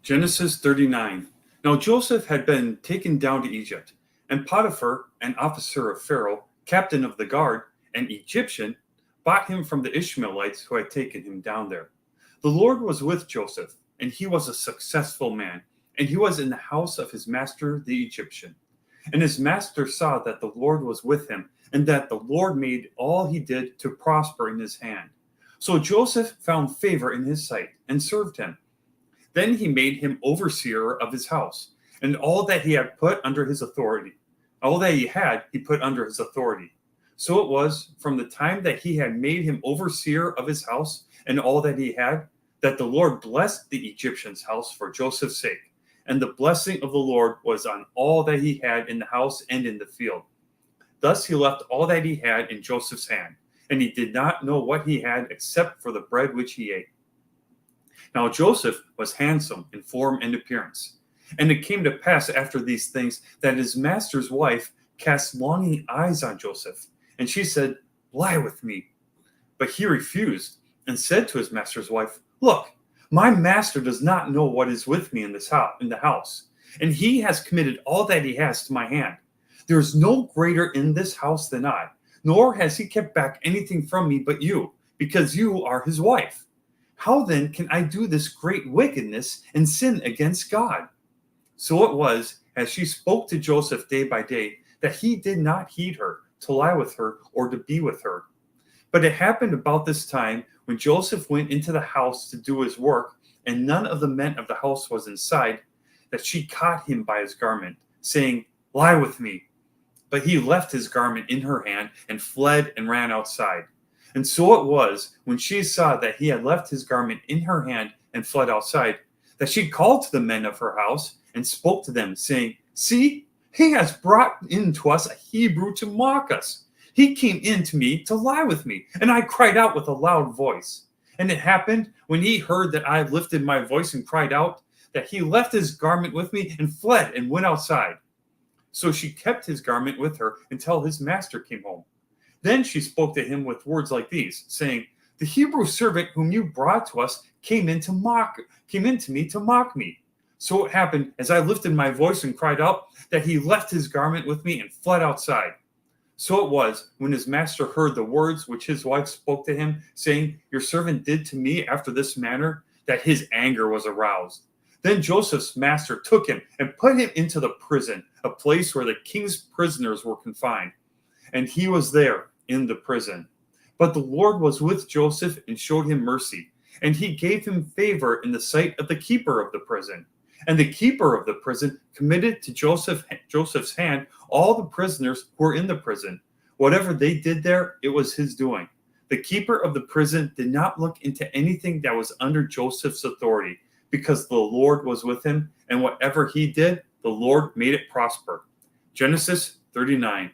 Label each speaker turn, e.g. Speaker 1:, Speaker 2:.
Speaker 1: Genesis 39. Now Joseph had been taken down to Egypt, and Potiphar, an officer of Pharaoh, captain of the guard, an Egyptian, bought him from the Ishmaelites who had taken him down there. The Lord was with Joseph, and he was a successful man, and he was in the house of his master the Egyptian. And his master saw that the Lord was with him, and that the Lord made all he did to prosper in his hand. So Joseph found favor in his sight and served him. Then he made him overseer of his house, and all that he had put under his authority. All that he put under his authority. So it was from the time that he had made him overseer of his house and all that he had, that the Lord blessed the Egyptian's house for Joseph's sake. And the blessing of the Lord was on all that he had in the house and in the field. Thus he left all that he had in Joseph's hand, and he did not know what he had except for the bread which he ate. Now Joseph was handsome in form and appearance. And it came to pass after these things that his master's wife cast longing eyes on Joseph, and she said, "Lie with me." But he refused and said to his master's wife, "Look, my master does not know what is with me in the house, and he has committed all that he has to my hand. There is no greater in this house than I, nor has he kept back anything from me but you, because you are his wife. How then can I do this great wickedness and sin against God?" So it was, as she spoke to Joseph day by day, that he did not heed her, to lie with her, or to be with her. But it happened about this time, when Joseph went into the house to do his work, and none of the men of the house was inside, that she caught him by his garment, saying, "Lie with me." But he left his garment in her hand, and fled and ran outside. And so it was, when she saw that he had left his garment in her hand and fled outside, that she called to the men of her house, and spoke to them, saying, "See, he has brought in to us a Hebrew to mock us. He came in to me to lie with me, and I cried out with a loud voice. And it happened, when he heard that I lifted my voice and cried out, that he left his garment with me and fled and went outside." So she kept his garment with her until his master came home. Then she spoke to him with words like these, saying, "The Hebrew servant whom you brought to us came in to me to mock me. So it happened, as I lifted my voice and cried out, that he left his garment with me and fled outside." So it was, when his master heard the words which his wife spoke to him, saying, "Your servant did to me after this manner," that his anger was aroused. Then Joseph's master took him and put him into the prison, a place where the king's prisoners were confined. And he was there in the prison. But the Lord was with Joseph and showed him mercy, and he gave him favor in the sight of the keeper of the prison. And the keeper of the prison committed to Joseph's hand all the prisoners who were in the prison. Whatever they did there, it was his doing. The keeper of the prison did not look into anything that was under Joseph's authority, because the Lord was with him, and whatever he did, the Lord made it prosper. Genesis 39.